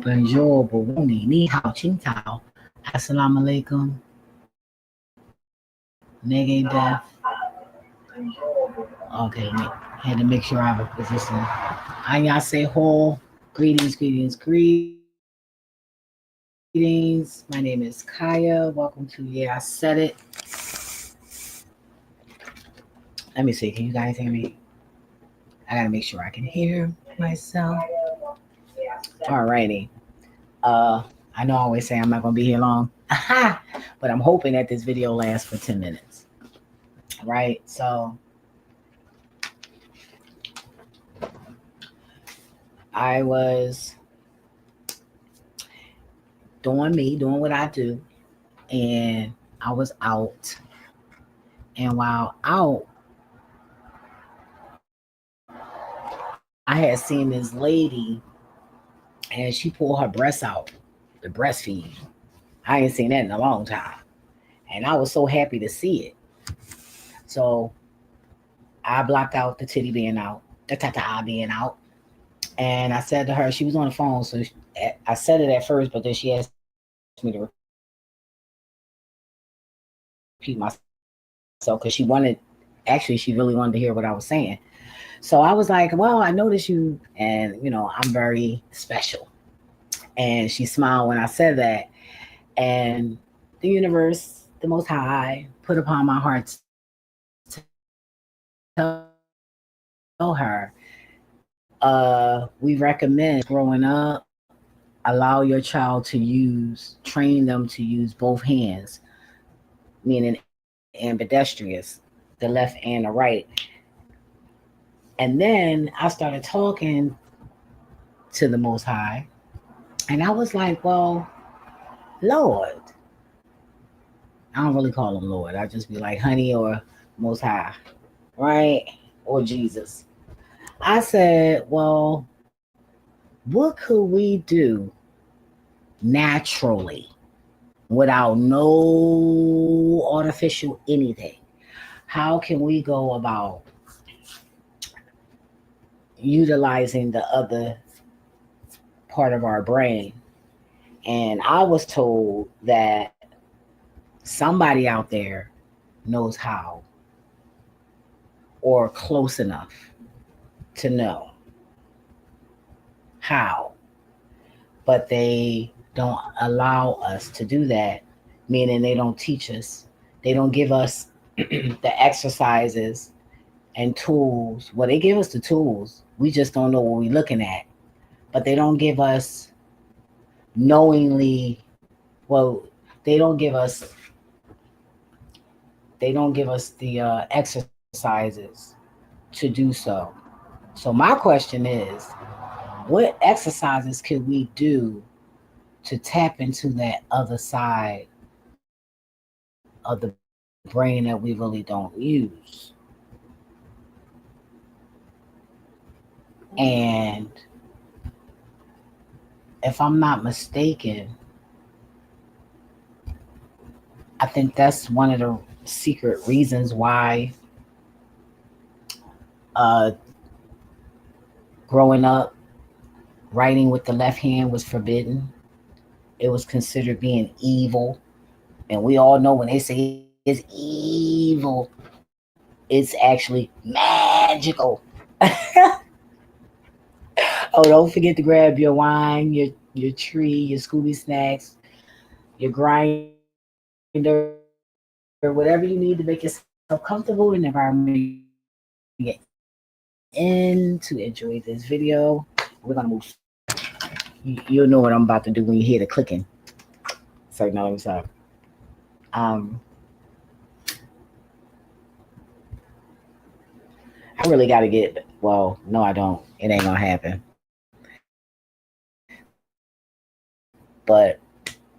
Bonjour, Burundi, Ni Hao, Ching Tao, Assalamu alaikum, Nege Death. Okay, had to make sure I was listening. Annyeonghaseyo, greetings. My name is Kaya. Welcome to Yeah, I Said It. Let me see. Can you guys hear me? I gotta make sure I can hear myself. Alrighty. I know I always say I'm not gonna be here long, but I'm hoping that this video lasts for 10 minutes. Right? So I was doing what I do, and I was out. And while out, I had seen this lady, and she pulled her breasts out to breastfeed. I ain't seen that in a long time, and I was so happy to see it. So I blocked out the titty being out, the tata being out, and I said to her, she was on the phone, so I said it at first, but then she asked me to repeat myself because she really wanted to hear what I was saying. So I was like, well, I noticed you, and I'm very special. And she smiled when I said that. And the universe, the Most High, put upon my heart to tell her, we recommend growing up, allow your child to train them to use both hands, meaning ambidextrous, the left and the right. And then I started talking to the Most High, and I was like, well, Lord. I don't really call him Lord. I just be like, honey, or Most High, right? Or Jesus. I said, well, what could we do naturally without no artificial anything? How can we go about utilizing the other part of our brain? And I was told that somebody out there knows how, or close enough to know how, but they don't allow us to do that, meaning they don't teach us. They don't give us the exercises and tools. Well, they give us the tools. We just don't know what we're looking at. But they don't give us knowingly, well, they don't give us the exercises to do so. So my question is, what exercises could we do to tap into that other side of the brain that we really don't use? And if I'm not mistaken, I think that's one of the secret reasons why uh, growing up, writing with the left hand was forbidden. It was considered being evil. And we all know when they say it's evil, it's actually magical. Oh, don't forget to grab your wine, your tree, your Scooby snacks, your grinder, whatever you need to make yourself comfortable in the environment you're in to enjoy this video. We're gonna move. You'll know what I'm about to do when you hear the clicking. So no, let me stop. Um, I really got to get. Well, no, I don't. It ain't gonna happen. But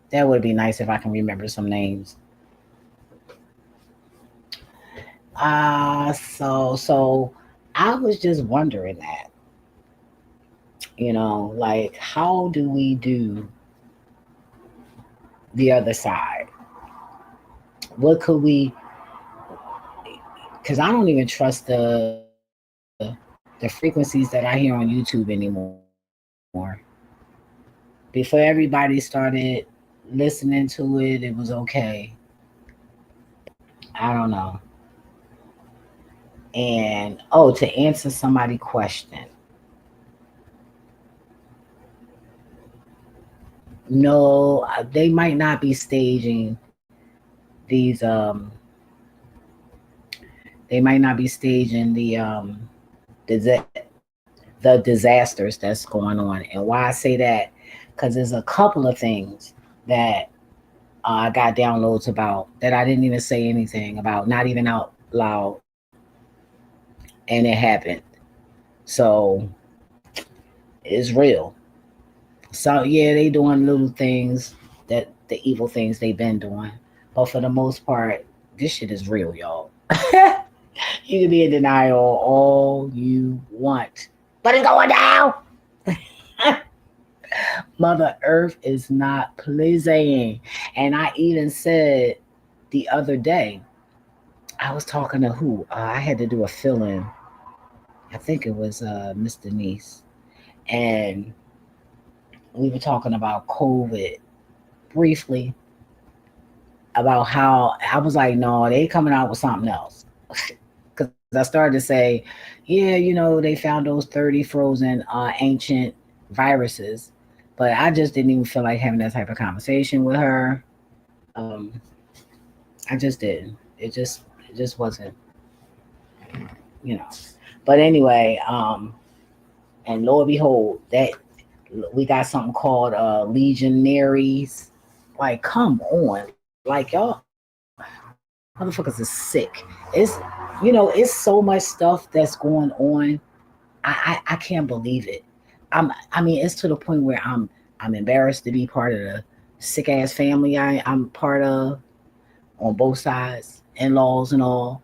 that would be nice if I can remember some names. So I was just wondering that, like how do we do the other side? What could we? Because I don't even trust the frequencies that I hear on YouTube anymore. Before everybody started listening to it, it was okay. I don't know. And oh, to answer somebody's question, no, they might not be staging these. They might not be staging the the disasters that's going on. And why I say that, because there's a couple of things that I got downloads about that I didn't even say anything about, not even out loud, and it happened. So it's real. So yeah, they doing little things that the evil things they've been doing, but for the most part, this shit is real, y'all. You can be in denial all you want, but it's going down. Mother Earth is not pleasing. And I even said the other day, I was talking to who? I had to do a fill in. I think it was Miss Denise. And we were talking about COVID briefly, about how I was like, no, they coming out with something else. Because I started to say, yeah, they found those 30 frozen ancient viruses. But I just didn't even feel like having that type of conversation with her. Um, I just didn't. It just wasn't, you know. But anyway, and lo and behold, that we got something called legionaries. Like, come on, like y'all, motherfuckers is sick. It's it's so much stuff that's going on. I can't believe it. I mean, it's to the point where I'm embarrassed to be part of the sick ass family I'm part of on both sides, in laws and all,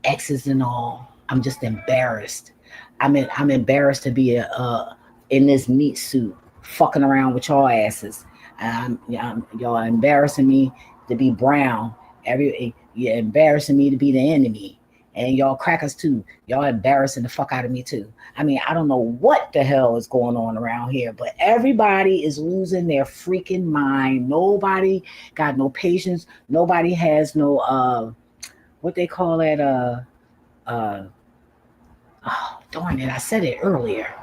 exes and all. I'm just embarrassed. I'm embarrassed to be in this meat suit fucking around with y'all asses. Y'all embarrassing me to be brown. You're embarrassing me to be the enemy, and y'all crackers too. Y'all embarrassing the fuck out of me too. I mean, I don't know what the hell is going on around here, but everybody is losing their freaking mind. Nobody got no patience. Nobody has no what they call that uh oh darn it, I said it earlier.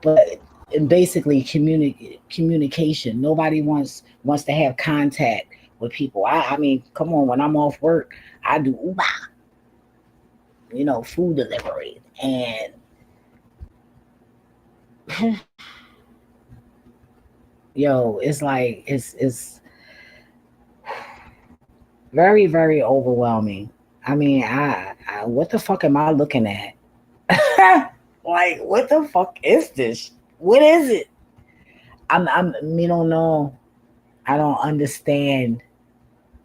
But basically communication. Nobody wants to have contact with people. I mean, come on, when I'm off work, I do Uber, food delivery. And yo, it's like it's very, very overwhelming. I mean, what the fuck am I looking at? Like, what the fuck is this? What is it? I'm me don't know. I don't understand.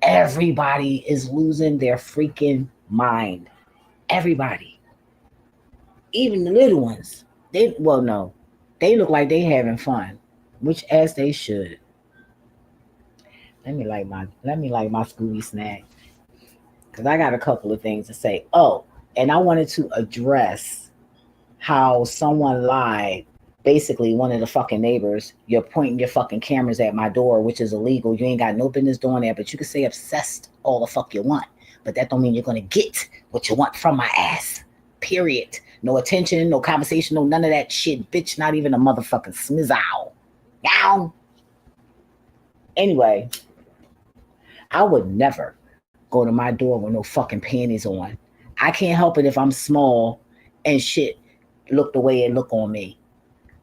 Everybody is losing their freaking mind. Everybody, even the little ones. They well, no, they look like they having fun, which as they should. Let me like my Scooby snack, because I got a couple of things to say. Oh, and I wanted to address how someone lied. Basically, one of the fucking neighbors, you're pointing your fucking cameras at my door, which is illegal. You ain't got no business doing that, but you can say obsessed all the fuck you want. But that don't mean you're gonna get what you want from my ass. Period. No attention, no conversation, no none of that shit, bitch. Not even a motherfucking smizow. Now, anyway, I would never go to my door with no fucking panties on. I can't help it if I'm small and shit look the way it look on me.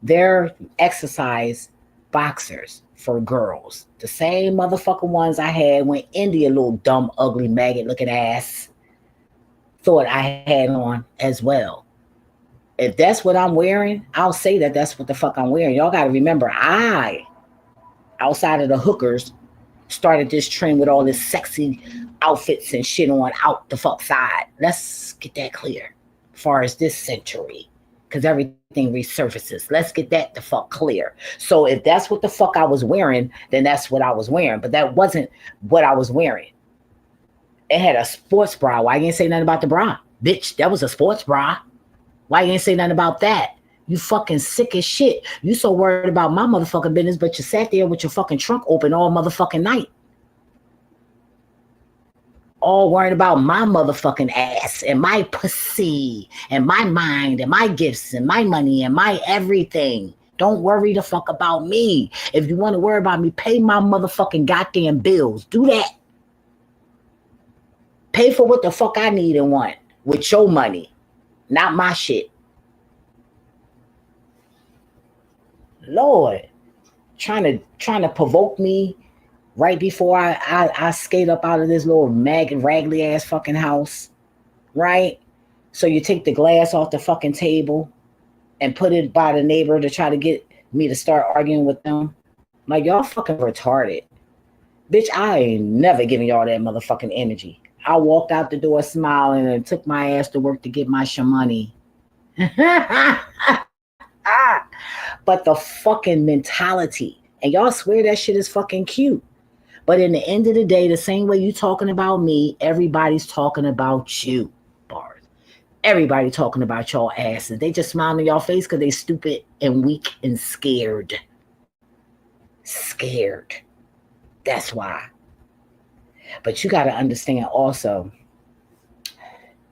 They're exercise boxers for girls. The same motherfucking ones I had when India, little dumb, ugly, maggot looking ass, thought I had on as well. If that's what I'm wearing, I'll say that that's what the fuck I'm wearing. Y'all got to remember, outside of the hookers, started this trend with all this sexy outfits and shit on out the fuck side. Let's get that clear. As far as this century, because everything resurfaces. Let's get that the fuck clear. So if that's what the fuck I was wearing, then that's what I was wearing. But that wasn't what I was wearing. It had a sports bra. Why you didn't say nothing about the bra? Bitch, that was a sports bra. Why you didn't say nothing about that? You fucking sick as shit. You so worried about my motherfucking business, but you sat there with your fucking trunk open all motherfucking night. All worried about my motherfucking ass and my pussy and my mind and my gifts and my money and my everything. Don't worry the fuck about me. If you want to worry about me, pay my motherfucking goddamn bills. Do that. Pay for what the fuck I need and want with your money, not my shit. Lord, trying to provoke me right before I skate up out of this little raggedy ass fucking house, right? So you take the glass off the fucking table and put it by the neighbor to try to get me to start arguing with them. Like, y'all fucking retarded. Bitch, I ain't never giving y'all that motherfucking energy. I walked out the door smiling and took my ass to work to get my shamoney. But the fucking mentality, and y'all swear that shit is fucking cute. But in the end of the day, the same way you talking about me, everybody's talking about you, bars. Everybody talking about y'all asses. They just smile in y'all face because they stupid and weak and scared. Scared. That's why. But you got to understand also,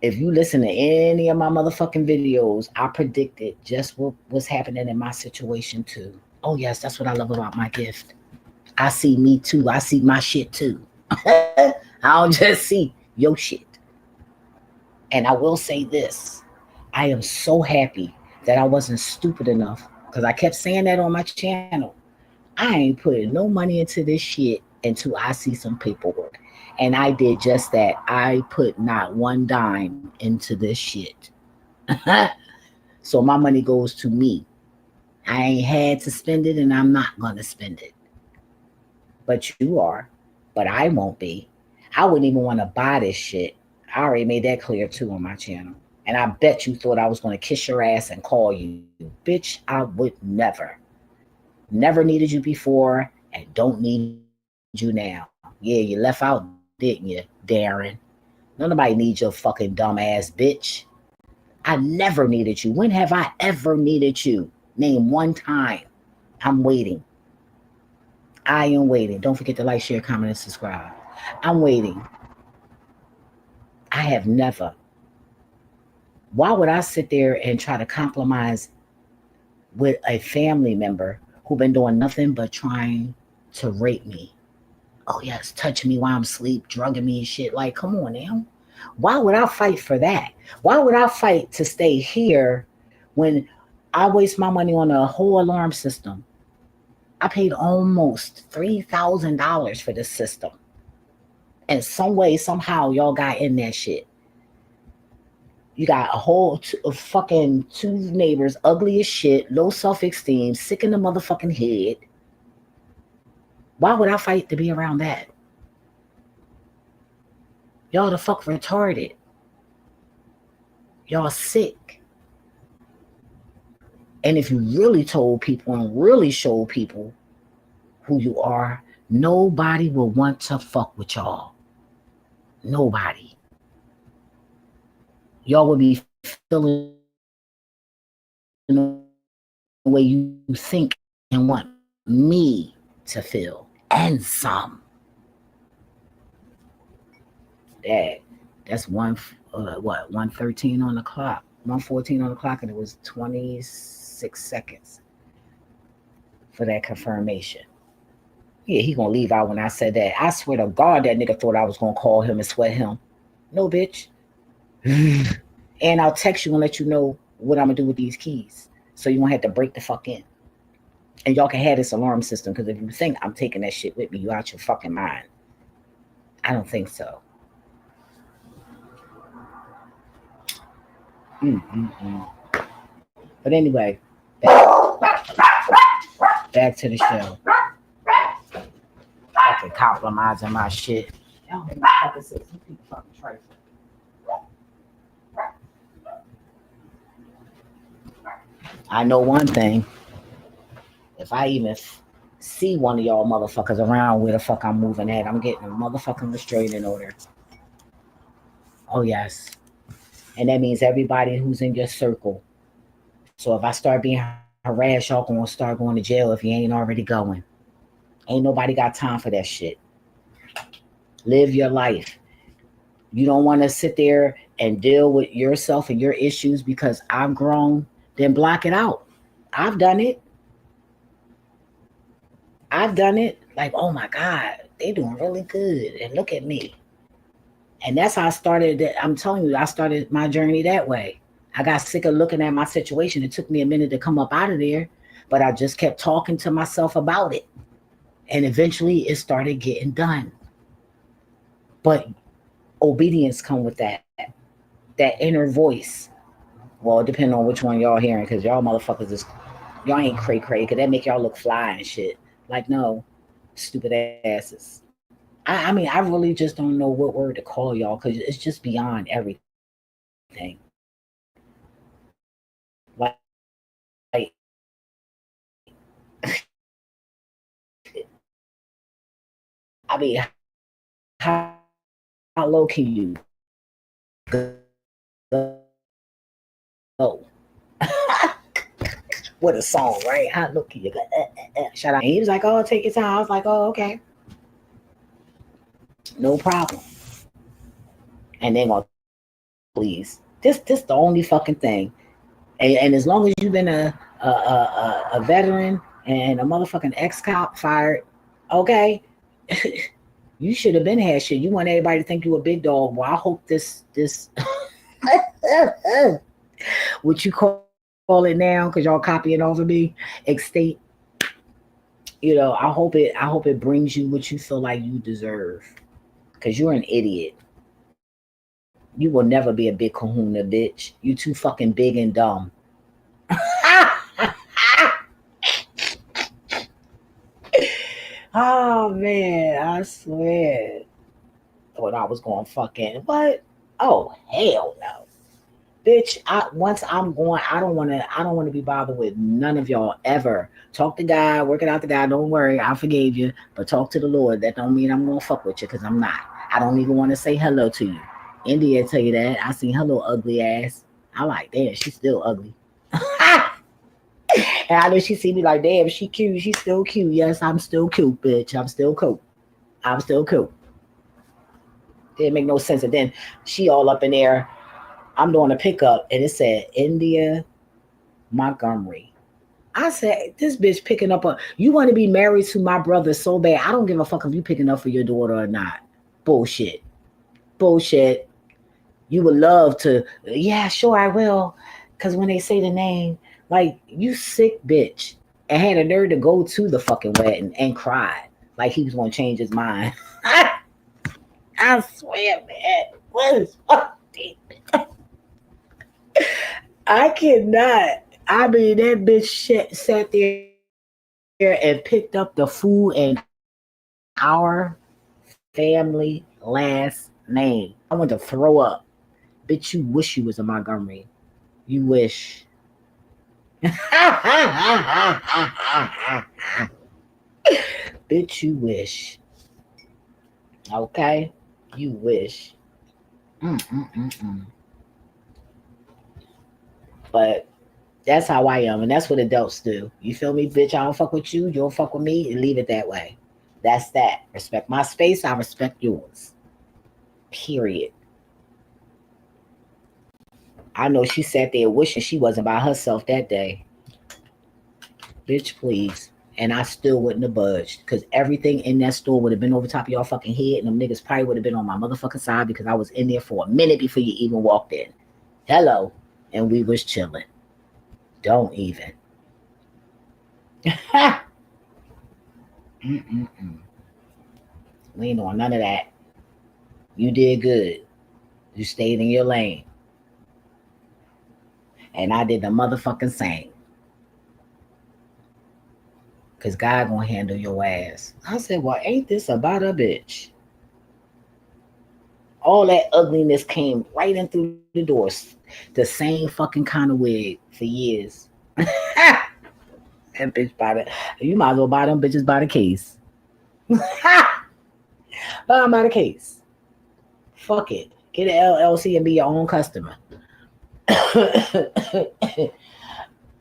if you listen to any of my motherfucking videos, I predicted just what was happening in my situation too. Oh yes, that's what I love about my gift. I see me too. I see my shit too. I don't just see your shit. And I will say this. I am so happy that I wasn't stupid enough, because I kept saying that on my channel. I ain't putting no money into this shit until I see some paperwork. And I did just that. I put not one dime into this shit. So my money goes to me. I ain't had to spend it, and I'm not going to spend it. But you are. But I won't be. I wouldn't even want to buy this shit. I already made that clear too on my channel. And I bet you thought I was going to kiss your ass and call you. Bitch, I would never. Never needed you before and don't need you now. Yeah, you left out, didn't you, Darren? Nobody needs your fucking dumb ass bitch. I never needed you. When have I ever needed you? Name one time. I'm waiting. I am waiting. Don't forget to like, share, comment, and subscribe. I'm waiting. I have never. Why would I sit there and try to compromise with a family member who been doing nothing but trying to rape me? Oh yes, touching me while I'm asleep, drugging me and shit. Like, come on now. Why would I fight for that? Why would I fight to stay here when I waste my money on a whole alarm system? I paid almost $3,000 for this system. And some way, somehow, y'all got in that shit. You got fucking two neighbors, ugly as shit, low self-esteem, sick in the motherfucking head. Why would I fight to be around that? Y'all the fuck retarded. Y'all sick. And if you really told people and really showed people who you are, nobody will want to fuck with y'all. Nobody. Y'all will be feeling the way you think and want me to feel, and some. That's 113 on the clock, 114 on the clock, and it was 26 seconds for that confirmation. Yeah, he gonna leave out when I said that. I swear to God, that nigga thought I was gonna call him and sweat him. No, bitch. And I'll text you and let you know what I'm gonna do with these keys, so you won't have to break the fuck in. And y'all can have this alarm system, because if you think I'm taking that shit with me, you out your fucking mind. I don't think so. But anyway, back to the show. Fucking compromising my shit. Y'all fucking say some people fucking trifling. I know one thing. If I even see one of y'all motherfuckers around where the fuck I'm moving at, I'm getting a motherfucking restraining order. Oh yes. And that means everybody who's in your circle So if I start being harassed, y'all gonna start going to jail if you ain't already going. Ain't nobody got time for that shit. Live your life. You don't want to sit there and deal with yourself and your issues because I've grown, then block it out. I've done it. I've done it. Like, oh my God, they doing really good. And look at me. And that's how I started. I'm telling you, I started my journey that way. I got sick of looking at my situation. It took me a minute to come up out of there, but I just kept talking to myself about it. And eventually it started getting done. But obedience come with that inner voice. Well, it depends on which one y'all hearing, because y'all motherfuckers is y'all ain't cray because that make y'all look fly and shit. Like, no, stupid asses. I mean, I really just don't know what word to call y'all because it's just beyond everything. Like, I mean, how low can you go? With a song, right? How low can you go? Shout out. And he was like, "Oh, take your time." I was like, "Oh, okay, no problem." And then gonna please. This the only fucking thing. And as long as you've been a veteran and a motherfucking ex cop fired, okay, you should have been had shit. You want everybody to think you a big dog. Well, I hope this what you call it now, because y'all copying off of me, estate. I hope it brings you what you feel like you deserve. Cause you're an idiot. You will never be a big kahuna, bitch. You too fucking big and dumb. Oh man, I swear. Thought I was going fucking what? Oh hell no. Bitch, once I'm going, I don't wanna be bothered with none of y'all ever. Talk to God, work it out to God, don't worry, I forgave you. But talk to the Lord. That don't mean I'm gonna fuck with you because I'm not. I don't even want to say hello to you. India tell you that. I seen her little ugly ass. I like, damn, she's still ugly. And I know she see me like, damn, she cute. She's still cute. Yes, I'm still cute, bitch. I'm still cute. I'm still cute. Didn't make no sense. And then she all up in there. I'm doing a pickup, and it said India Montgomery. I said, this bitch picking up a. You want to be married to my brother so bad. I don't give a fuck if you picking up for your daughter or not. Bullshit. Bullshit. You would love to. Yeah, sure, I will. Because when they say the name, like, you sick bitch. And had a nerve to go to the fucking wedding and cried. Like he was going to change his mind. I swear, man. What is fucking. I cannot. I mean, that bitch sat there and picked up the food and our family last name. I want to throw up. Bitch, you wish you was a Montgomery. You wish. Bitch, you wish. Okay? You wish. Mm-mm-mm-mm. But that's how I am, and that's what adults do. You feel me, bitch? I don't fuck with you. You don't fuck with me, and leave it that way. That's that. Respect my space. I respect yours. Period. I know she sat there wishing she wasn't by herself that day. Bitch, please. And I still wouldn't have budged because everything in that store would have been over top of y'all fucking head, and them niggas probably would have been on my motherfucking side because I was in there for a minute before you even walked in. Hello. And we was chilling. Don't even. Mm-mm-mm. We ain't on none of that. You did good. You stayed in your lane. And I did the motherfucking same. Cause God gonna handle your ass. I said, well, ain't this about a bitch? All that ugliness came right in through the doors. The same fucking kind of wig for years. That bitch by the you might as well buy them bitches by the case. Buy them by the case. Fuck it. Get an LLC and be your own customer.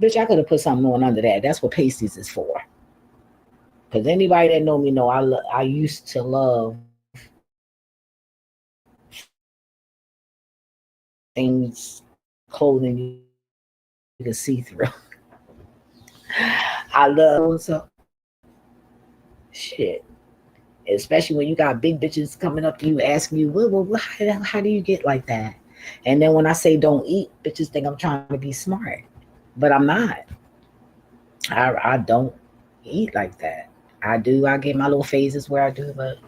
Bitch, I could have put something on under that. That's what pasties is for. Because anybody that know me know I used to love things, clothing you can see through. I love shit. Especially when you got big bitches coming up to you asking you, how do you get like that? And then when I say don't eat, bitches think I'm trying to be smart, but I'm not. I don't eat like that. I do. I get my little phases where I do, but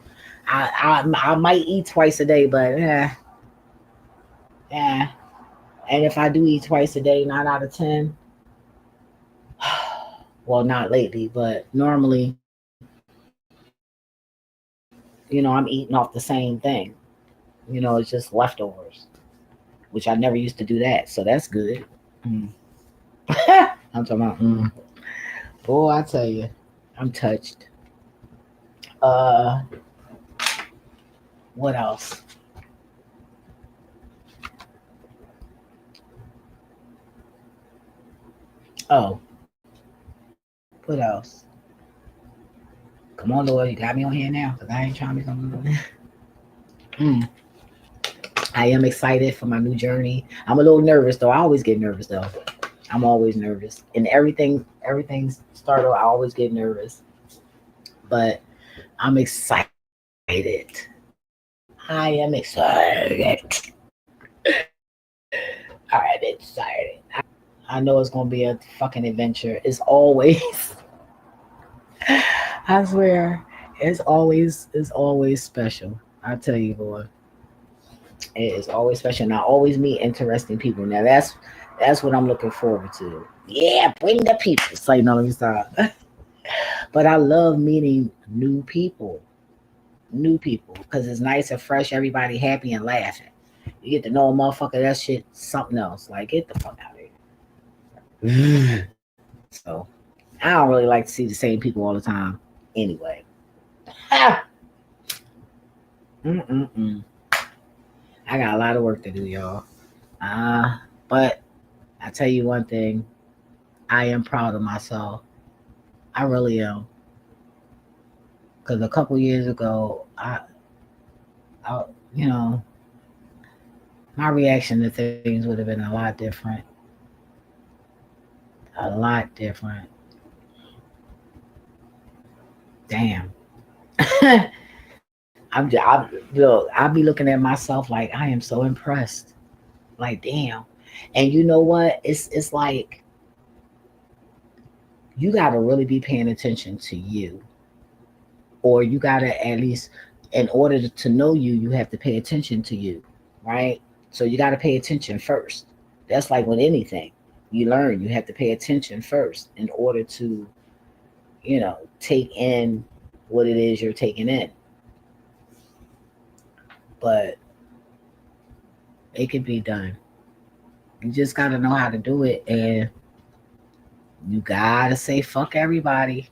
I might eat twice a day, but eh. And if I do eat twice a day, 9 out of 10, well, not lately, but normally, I'm eating off the same thing. It's just leftovers, which I never used to do that, so that's good. Mm. I'm talking about, boy, I tell you, I'm touched. Uh, what else? Oh, what else? Come on, Lord, you got me on here now, cause I ain't trying to be something. mm. I am excited for my new journey. I'm a little nervous though. I always get nervous though. I'm always nervous, and everything's started. I always get nervous, but I'm excited. I am excited. I'm excited. I know it's gonna be a fucking adventure. It's always. I swear, it's always special. I tell you, boy, it is always special. And I always meet interesting people. Now that's what I'm looking forward to. Yeah, bring the people. So no, let me stop. But I love meeting new people, because it's nice and fresh. Everybody happy and laughing. You get to know a motherfucker. That shit something else. Like get the fuck out of here. So I don't really like to see the same people all the time. Anyway, ah, mm-mm-mm. I got a lot of work to do, y'all. But I tell you one thing. I am proud of myself. I really am. Because a couple years ago, I, you know, my reaction to things would have been a lot different. A lot different. Damn. Look, I'll be looking at myself like I am so impressed. Like, damn. And you know what? It's like you gotta really be paying attention to you. Or you gotta at least, in order to know you, you have to pay attention to you. Right? So you gotta pay attention first. That's like with anything. You learn, you have to pay attention first in order to, take in what it is you're taking in. But it can be done. You just gotta know how to do it, and you gotta say fuck everybody.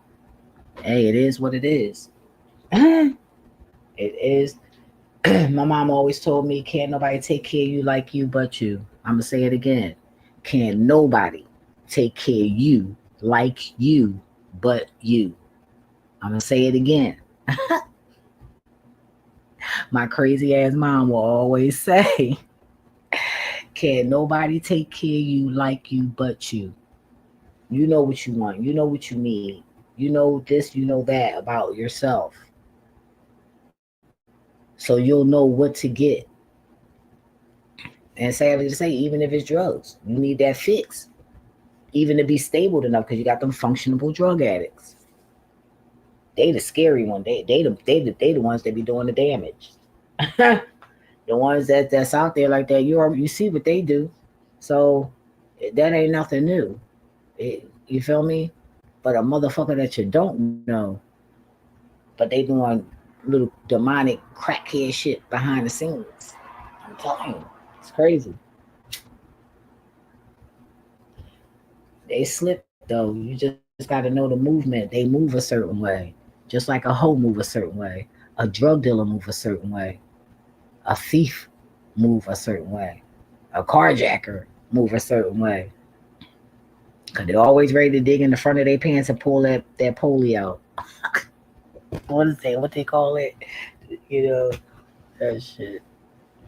Hey, it is what it is. It is. My mom always told me, can't nobody take care of you like you but you. I'm gonna say it again. Can't nobody take care of you like you but you. I'm gonna say it again. My crazy ass mom will always say, can't nobody take care of you like you but you. You know what you want. You know what you need. You know this, you know that about yourself. So you'll know what to get. And sadly to say, even if it's drugs, you need that fix. Even to be stable enough, because you got them functionable drug addicts. They the scary one. They the ones that be doing the damage. The ones that's out there like that, you see what they do. So that ain't nothing new. You feel me? But a motherfucker that you don't know, but they doing little demonic crackhead shit behind the scenes. I'm telling you, it's crazy. They slip though. You just got to know the movement. They move a certain way, just like a hoe move a certain way. A drug dealer move a certain way. A thief move a certain way. A carjacker move a certain way. Cause they're always ready to dig in the front of their pants and pull that pulley out. What is that? What they call it? You know, that shit.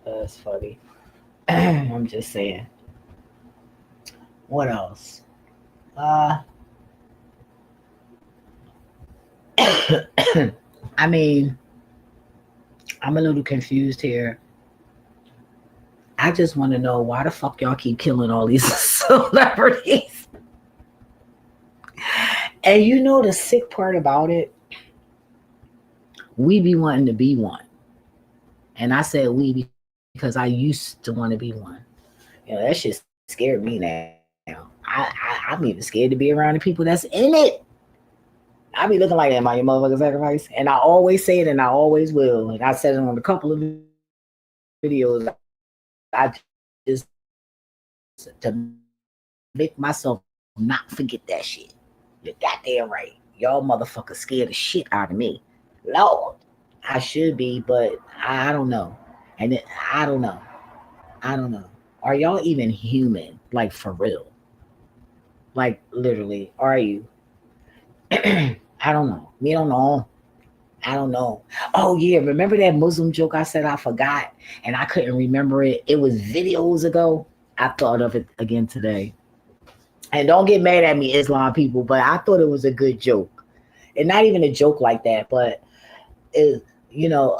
That's funny. I'm just saying. What else? Uh, I mean, I'm a little confused here. I just want to know why the fuck y'all keep killing all these celebrities. And you know the sick part about it, we be wanting to be one. And I said we because I used to want to be one. You know, that shit scared me now. I'm even scared to be around the people that's in it. I be looking like, am I your motherfucking sacrifice? And I always say it and I always will. And I said it on a couple of videos. I just, to make myself not forget that shit. You're goddamn right. Y'all motherfuckers scared the shit out of me. Lord, I should be, but I don't know. And I don't know. I don't know. Are y'all even human? Like for real? Like literally, are you? I don't know. We don't know. I don't know. Oh yeah, remember that Muslim joke I said I forgot and I couldn't remember it. It was videos ago. I thought of it again today. And don't get mad at me, Islam people, but I thought it was a good joke. And not even a joke like that, but it, you know,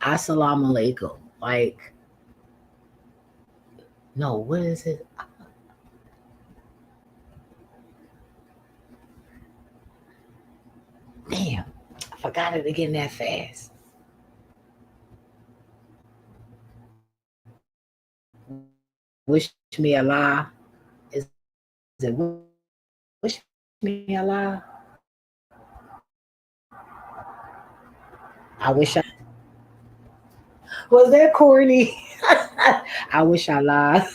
assalamu alaikum. Like, no, what is it? Damn, I forgot it again that fast. Wish me Allah. Is it wish me Allah? I wish I was that corny. I wish I lied.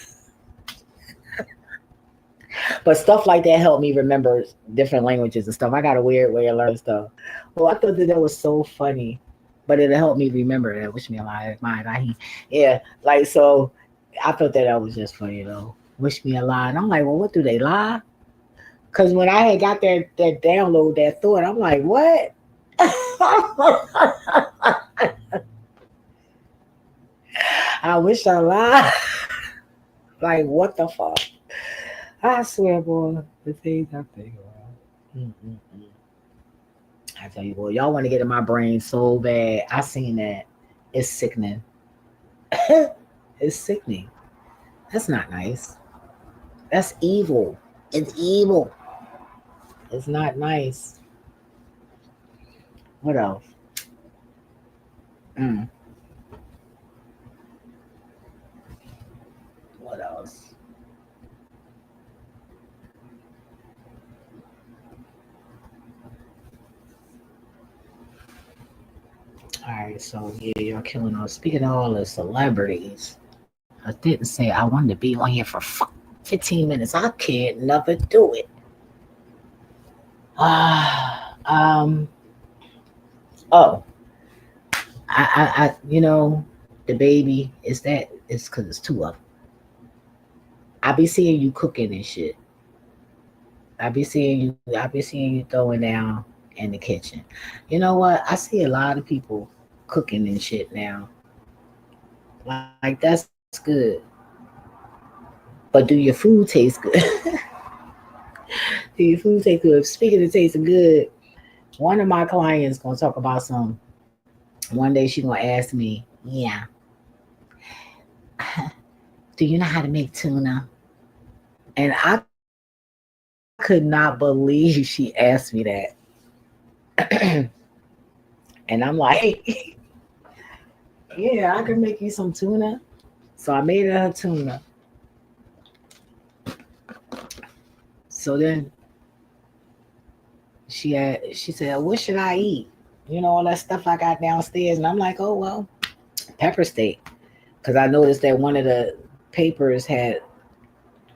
But stuff like that helped me remember different languages and stuff. I got a weird way of learning stuff. Well, I thought that was so funny, but it helped me remember that. Wish me a lie, mine. Yeah, like so. I thought that was just funny though. Wish me a lie, and I'm like, well, what do they lie? Because when I had got that download, that thought, I'm like, what? I wish I lied. Like, what the fuck? I swear, boy, the things I think about. Mm-mm-mm. I tell you, boy, y'all want to get in my brain so bad. I seen that. It's sickening. It's sickening. That's not nice. That's evil. It's evil. It's not nice. What else? Mm, what else? All right, so yeah, y'all killing us. Speaking of all the celebrities, I didn't say I wanted to be on here for 15 minutes. I can't never do it. Ah, oh, the baby is that it's because it's two of them. I be seeing you cooking and shit. I be seeing you throwing down in the kitchen. You know what? I see a lot of people cooking and shit now. Like that's good. But do your food taste good? Do your food taste good? Speaking of tasting good, one of my clients gonna talk about some. One day she gonna ask me, "Yeah, do you know how to make tuna?" And I could not believe she asked me that. And I'm like, "Yeah, I can make you some tuna." So I made her tuna. So then she said, "What should I eat?" You know all that stuff I got downstairs, and I'm like, "Oh well, pepper steak," because I noticed that one of the papers had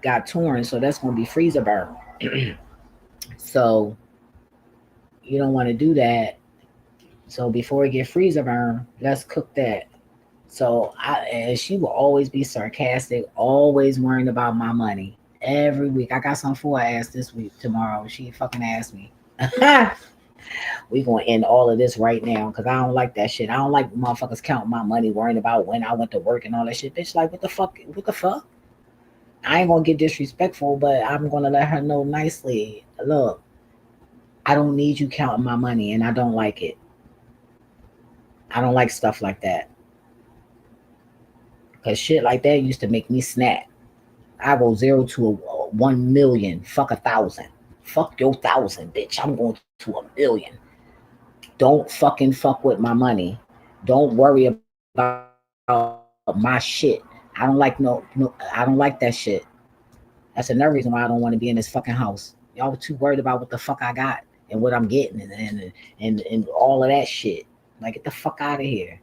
got torn, so that's gonna be freezer burn. So you don't want to do that. So before it get freezer burn, let's cook that. So and she will always be sarcastic, always worrying about my money. every week. I got something for her ass this week, tomorrow. She fucking asked me. We gonna end all of this right now because I don't like that shit. I don't like motherfuckers counting my money, worrying about when I went to work and all that shit. Bitch, like what the fuck? What the fuck? I ain't gonna get disrespectful, but I'm gonna let her know nicely. Look, I don't need you counting my money, and I don't like it. I don't like stuff like that. Cause shit like that used to make me snap. I go 0 to 1 million. Fuck 1,000. Fuck your 1,000, bitch. I'm going to 1 million. Don't fucking fuck with my money. Don't worry about my shit. I don't like no. I don't like that shit. That's another reason why I don't want to be in this fucking house. Y'all too worried about what the fuck I got and what I'm getting and all of that shit. Like get the fuck out of here.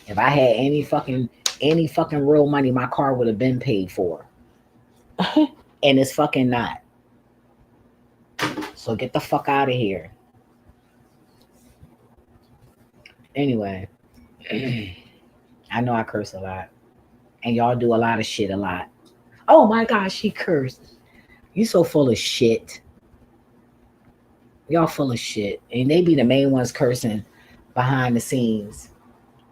If I had any fucking real money, my car would have been paid for. And it's fucking not. So get the fuck out of here. Anyway, I know I curse a lot. And y'all do a lot of shit a lot. Oh my gosh, she cursed. You so full of shit. Y'all full of shit. And they be the main ones cursing behind the scenes,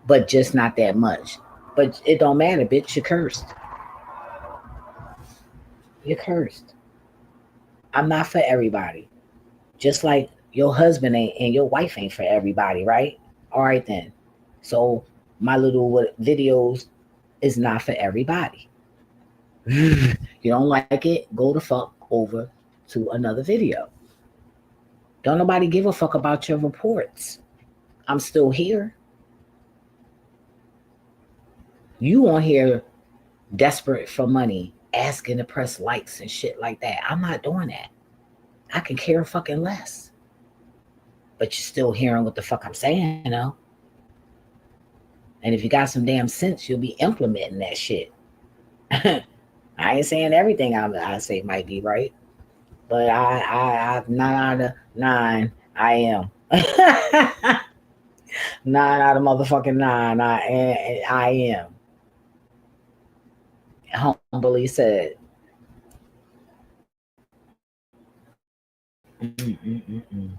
but just not that much. But it don't matter, bitch. You cursed. You cursed. I'm not for everybody. Just like your husband ain't and your wife ain't for everybody, right? All right then. So my little videos is not for everybody. You don't like it? Go the fuck over to another video. Don't nobody give a fuck about your reports. I'm still here. You on here desperate for money, asking to press likes and shit like that. I'm not doing that. I can care fucking less. But you're still hearing what the fuck I'm saying, though. And if you got some damn sense, you'll be implementing that shit. I ain't saying everything I say might be right, but I 9 out of 9, I am. 9 out of motherfucking 9, I am. Humbly said. Mm-mm-mm-mm.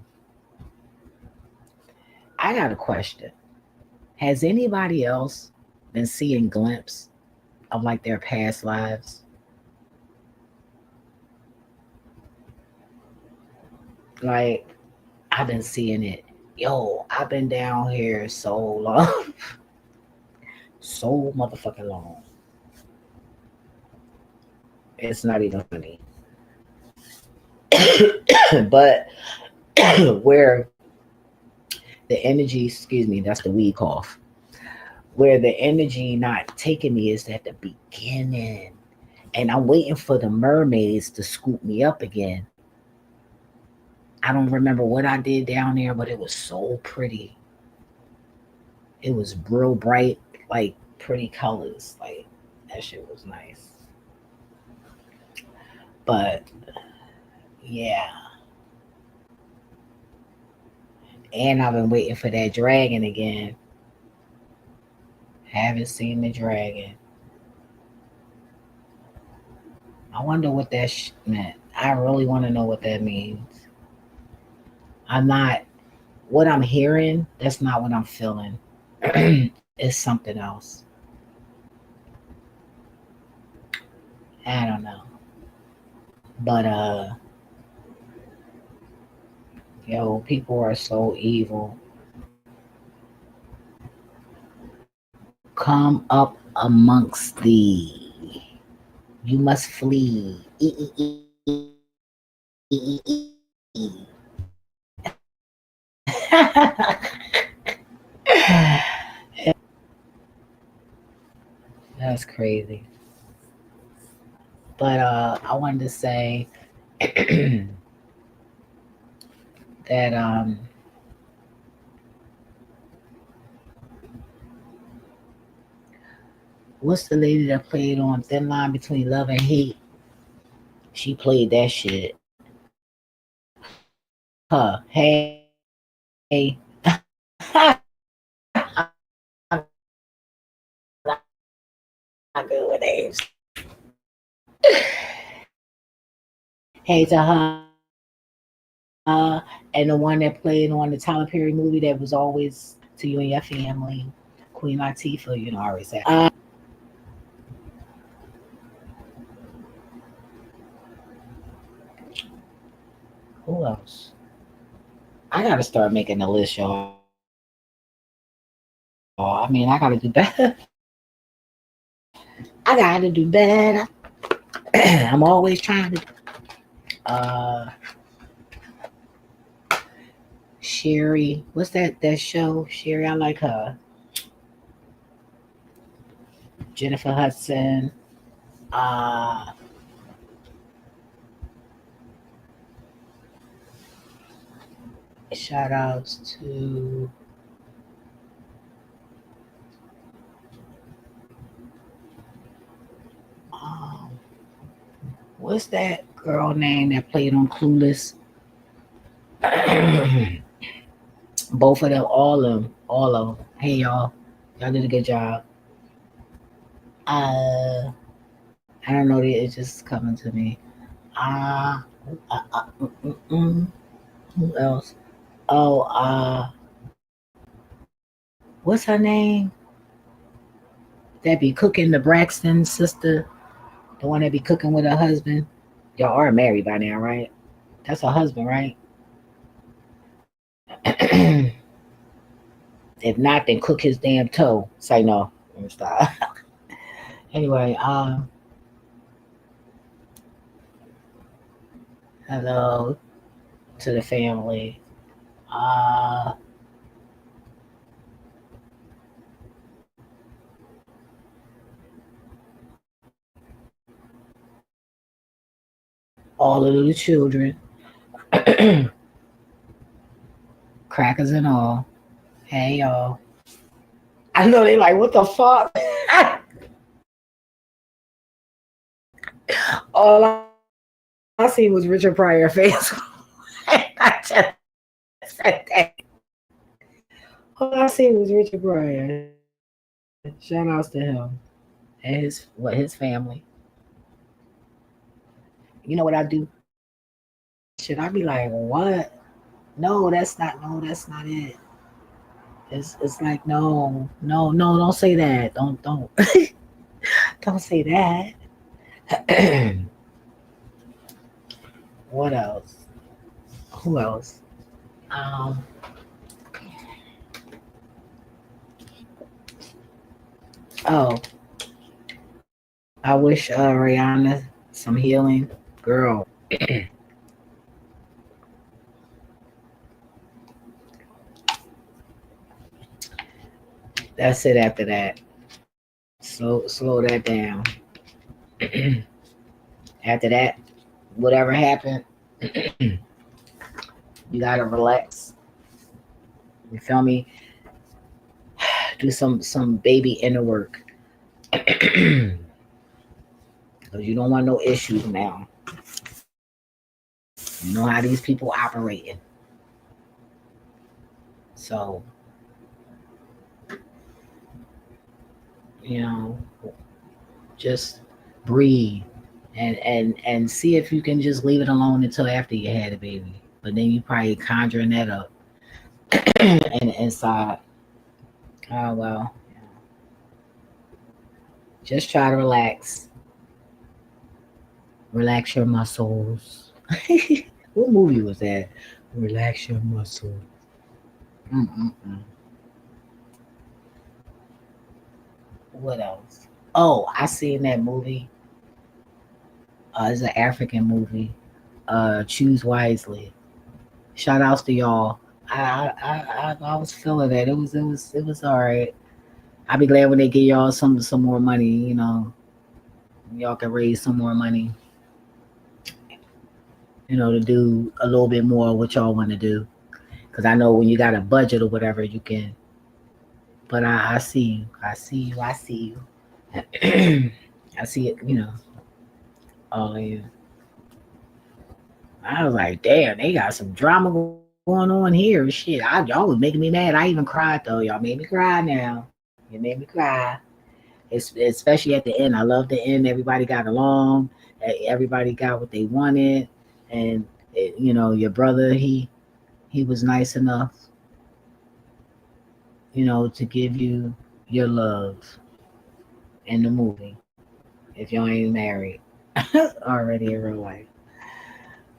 I got a question. Has anybody else been seeing glimpses of like their past lives? Like I've been seeing it. Yo, I've been down here so long, so motherfucking long. It's not even funny. But where the energy, excuse me, that's the weed cough. Where the energy not taking me is at the beginning. And I'm waiting for the mermaids to scoop me up again. I don't remember what I did down there, but it was so pretty. It was real bright, like pretty colors. Like that shit was nice. But yeah. And I've been waiting for that dragon again. Haven't seen the dragon. I wonder what that meant. I really want to know what that means. I'm not, what I'm hearing, that's not what I'm feeling. It's something else. I don't know. But yo, people are so evil. Come up amongst thee. You must flee. That's crazy. But I wanted to say that what's the lady that played on Thin Line Between Love and Hate? She played that shit. Huh? Hey, I Hey to her, and the one that played on the Tyler Perry movie that was always to you and your family, Queen Latifah. You know, I already said. Who else? I gotta start making a list, y'all. I mean, I gotta do better. I gotta do better. I'm always trying to. Uh, Sherry, what's that show? Sherry, I like her. Jennifer Hudson. Uh, Shout outs to um, what's that girl name that played on Clueless? Both of them, all of them. Hey y'all, y'all did a good job. Uh, I don't know. It's just coming to me. Uh, who else? Oh, what's her name? That be cooking the Braxton sister, the one that be cooking with her husband. Y'all are married by now, right? That's her husband, right? If not, then cook his damn toe. Say no. Let me stop. Anyway, hello to the family. Uh, all of the children, crackers and all. Hey y'all. I know they like, what the fuck? All I seen was Richard Pryor face. I just said that. All I seen was Richard Pryor. Shout outs to him and his family. You know what I do? Shit, I be like, what? No, that's not it. It's like no, don't say that. Don't don't say that. What else? Who else? Um, oh, I wish Rihanna some healing, girl. That's it. After that, slow that down. After that, whatever happened, you gotta relax. You feel me? Do some baby inner work because you don't want no issues now. You know how these people operating. So you know, just breathe and see if you can just leave it alone until after you had a baby. But then you probably conjuring that up and inside. Oh well, just try to relax. Relax your muscles. What movie was that? Relax your muscles. Mm-mm-mm. What else? Oh, I seen that movie. It's an African movie. Choose wisely. Shout outs to y'all. I was feeling that. It was all right. I'll be glad when they give y'all some more money. Y'all can raise some more money. To do a little bit more of what y'all want to do. Because I know when you got a budget or whatever, you can. But I see you. I see you. I see you. I see it. All of you. I was like, damn, they got some drama going on here. Shit, y'all was making me mad. I even cried though. Y'all made me cry now. You made me cry. Especially at the end. I love the end. Everybody got along. Everybody got what they wanted. And your brother, he was nice enough, to give you your love in the movie. If you ain't married already in real life.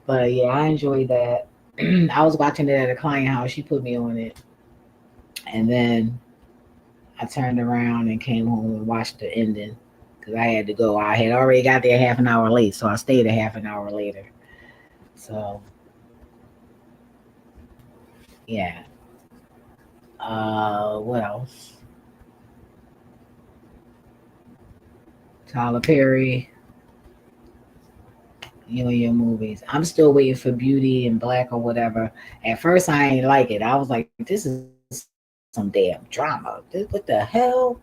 But yeah, I enjoyed that. I was watching it at a client house. She put me on it, and then I turned around and came home and watched the ending because I had to go. I had already got there half an hour late, so I stayed a half an hour later. So yeah. What else? Tyler Perry, you and your movies. I'm still waiting for Beauty and Black or whatever. At first, I ain't like it. I was like, this is some damn drama. What the hell?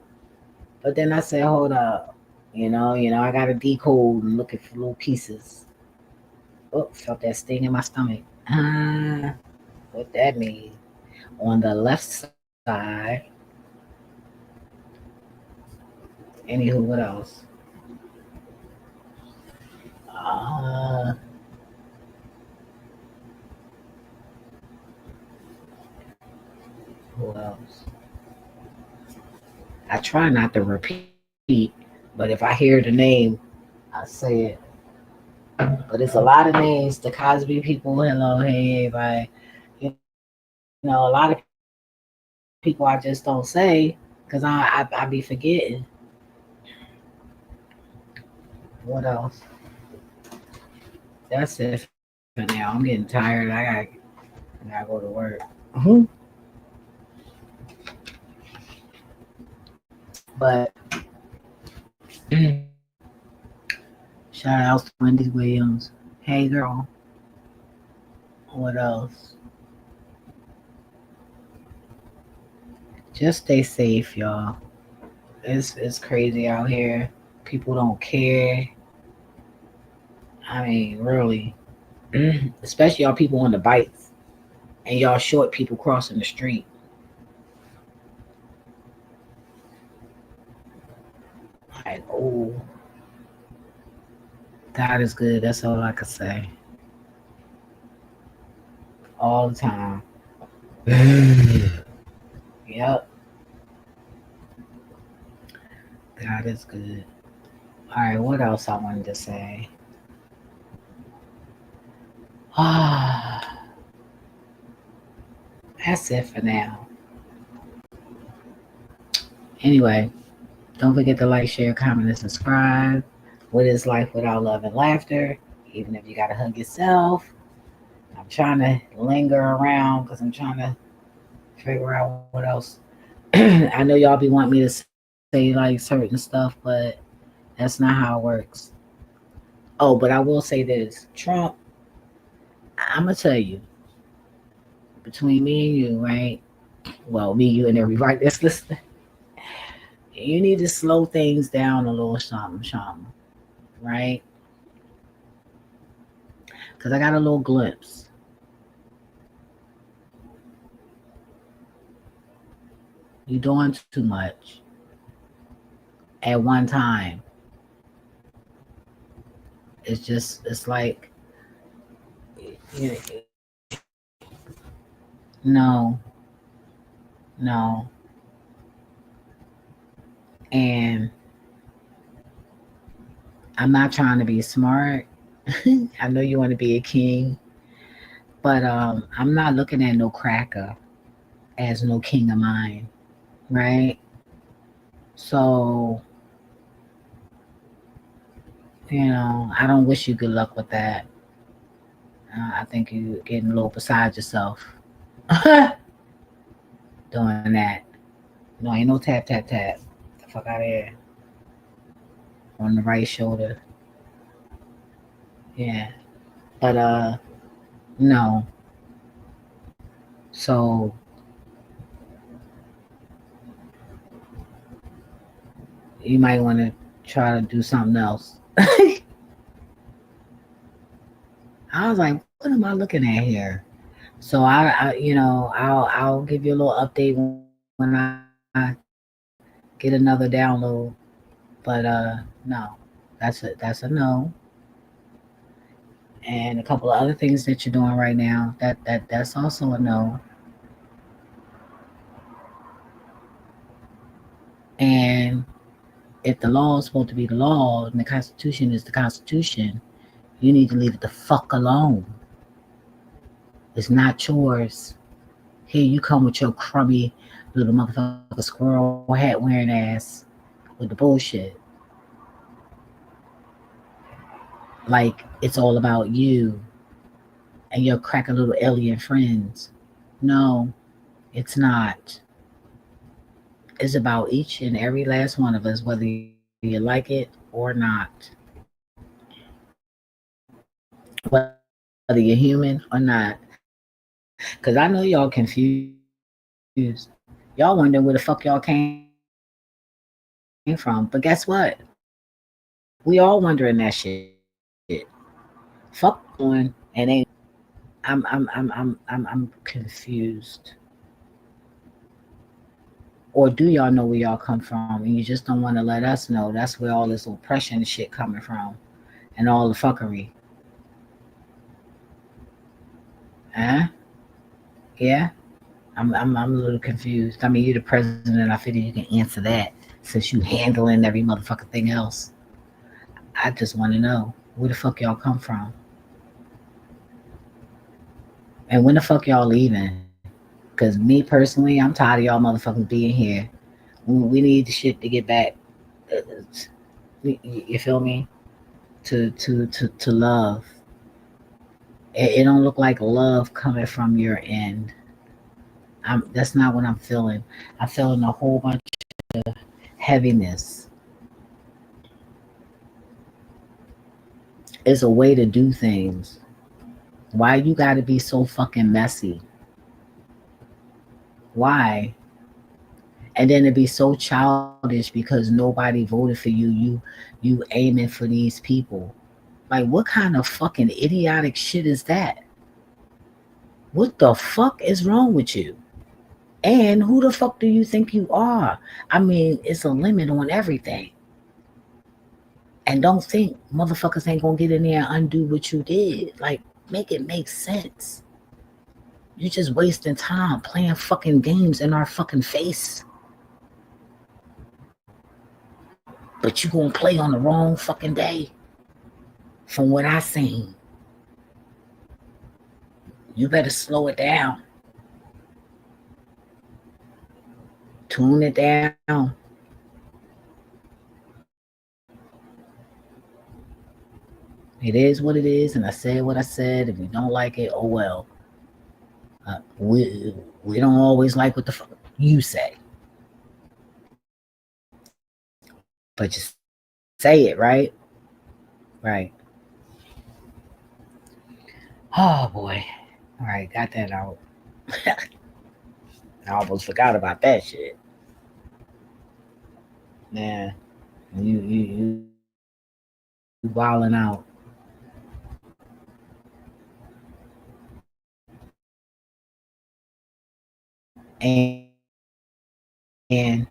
But then I said, hold up. I got to decode and look at little pieces. Oh, felt that sting in my stomach. What that mean? On the left side. Anywho, what else? Uh, who else? I try not to repeat, but if I hear the name, I say it. But it's a lot of names. The Cosby people, hello, hey, everybody. A lot of people I just don't say because I be forgetting. What else? That's it for now. I'm getting tired. I gotta go to work. Mhm. But shout out to Wendy Williams. Hey, girl. What else? Just stay safe, y'all. It's crazy out here. People don't care. I mean, really. Especially y'all people on the bikes and y'all short people crossing the street. Like, oh, God is good. That's all I can say. All the time. Yep, God is good. All right, what else I wanted to say? Ah, that's it for now. Anyway, don't forget to like, share, comment, and subscribe. What is life without love and laughter? Even if you gotta hug yourself. I'm trying to linger around because I'm trying to figure out what else. I know y'all be wanting me to say like certain stuff, but that's not how it works. Oh, but I will say this: Trump. I'm gonna tell you, between me and you, right? Well, me, you, and everybody that's listening, you need to slow things down a little, something, something, right? Because I got a little glimpse. You're doing too much at one time. It's like, you know, no, no, and I'm not trying to be smart. I know you want to be a king, but I'm not looking at no cracker as no king of mine, right? So, I don't wish you good luck with that. I think you getting a little beside yourself doing that. No, ain't no tap tap tap. Get the fuck out of here on the right shoulder. Yeah, but no. So you might want to try to do something else. I was like, what am I looking at here? So I'll give you a little update when I get another download. But no, that's a no. And and a couple of other things that you're doing right now, that's also a no. And if the law is supposed to be the law and the Constitution is the Constitution, you need to leave it the fuck alone. It's not yours. Here you come with your crummy little motherfucker squirrel hat wearing ass with the bullshit. Like it's all about you and your cracker little alien friends. No, it's not. It's about each and every last one of us, whether you like it or not. Whether you're human or not. Because I know y'all confused. Y'all wondering where the fuck y'all came from. But guess what? We all wondering that shit. Fuck doing and ain't doing. I'm confused. Or do y'all know where y'all come from and you just don't want to let us know? That's where all this oppression shit coming from and all the fuckery. Huh? Yeah? I'm a little confused. I mean, you're the president. I figure you can answer that since you handling every motherfucking thing else. I just want to know where the fuck y'all come from and when the fuck y'all leaving. Cause me personally, I'm tired of y'all motherfuckers being here. We need the shit to get back. uh, You feel me? To love. It don't look like love coming from your end. That's not what I'm feeling. I'm feeling a whole bunch of heaviness. It's a way to do things. Why you gotta be so fucking messy? Why? And then to be so childish because nobody voted for you. You aiming for these people. Like what kind of fucking idiotic shit is that? What the fuck is wrong with you? And who the fuck do you think you are? I mean, it's a limit on everything. And don't think motherfuckers ain't gonna get in there and undo what you did. Like, make it make sense. You're just wasting time playing fucking games in our fucking face. But you gonna play on the wrong fucking day. From what I seen. You better slow it down. Tune it down. It is what it is, and I said what I said. If you don't like it, oh well. We don't always like what the fuck you say, but you say it right, right. Oh boy, all right, got that out. I almost forgot about that shit. Yeah, you wilding out, and it.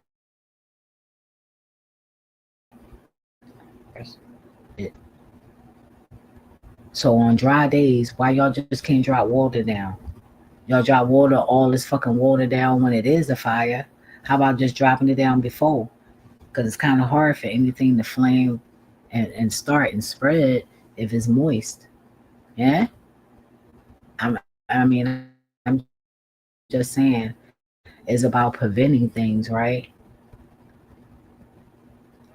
So on dry days, why y'all just can't drop water down? Y'all drop water, all this fucking water down when it is a fire. How about just dropping it down before? Because it's kind of hard for anything to flame and start and spread if it's moist. Yeah, I mean, I'm just saying it's about preventing things, right?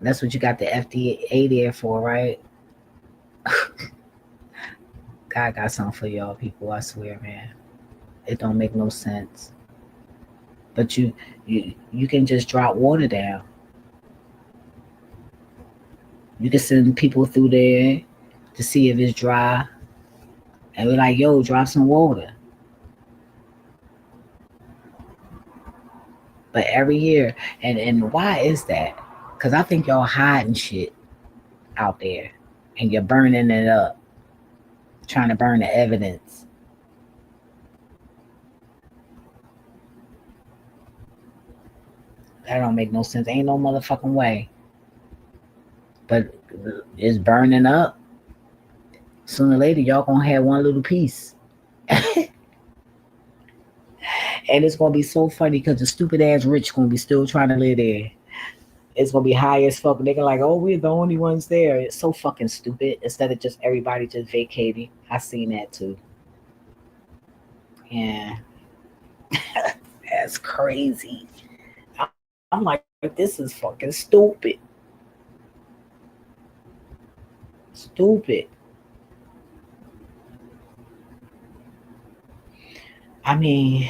That's what you got the FDA there for, right? God got something for y'all people. I swear, man. It don't make no sense. But you can just drop water down. You can send people through there to see if it's dry, and we're like, yo, drop some water. But every year, and why is that? Because I think y'all hiding shit out there, and you're burning it up, trying to burn the evidence. That don't make no sense. Ain't no motherfucking way. But it's burning up. Sooner or later, y'all gonna have one little piece, and it's gonna be so funny because the stupid ass rich gonna be still trying to live there. It's gonna be high as fuck. They're like, oh, we're the only ones there. It's so fucking stupid. Instead of just everybody just vacating, I seen that too. Yeah, that's crazy. I'm like, this is fucking stupid. Stupid. I mean,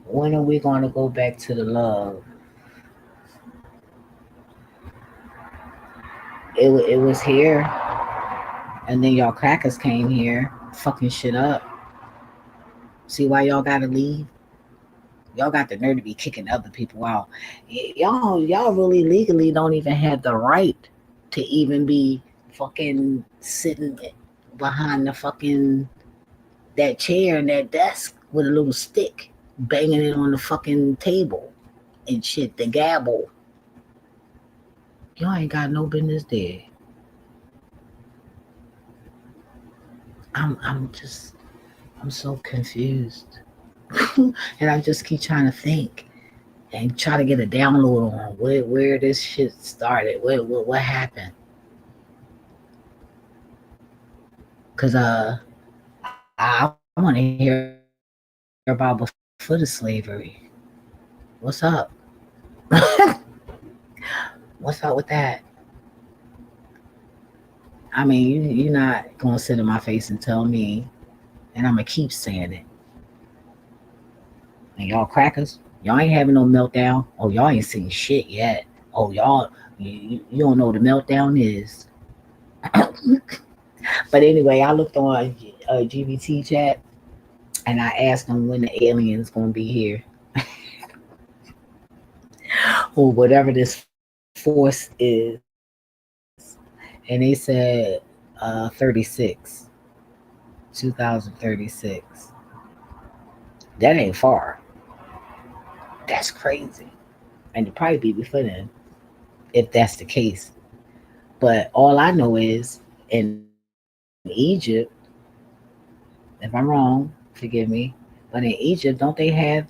when are we gonna go back to the love? It was here, and then y'all crackers came here, fucking shit up. See why y'all gotta leave? Y'all got the nerve to be kicking other people out. Y'all really legally don't even have the right to even be fucking sitting behind the fucking that chair and that desk with a little stick, banging it on the fucking table and shit. The gavel. Y'all ain't got no business there. I'm I'm so confused. And I just keep trying to think and try to get a download on where this shit started. What happened? Cause I want to hear about before the slavery. What's up? What's up with that? I mean, you're not gonna sit in my face and tell me, and I'm gonna keep saying it. And y'all crackers, y'all ain't having no meltdown. Oh, y'all ain't seen shit yet. Oh, you don't know what a meltdown is. But anyway, I looked on GBT chat and I asked them when the aliens gonna be here or whatever this force is, and they said 36, 2036. That ain't far. That's crazy, and it probably be before then if that's the case. But all I know is in Egypt, if I'm wrong, forgive me, but in Egypt, don't they have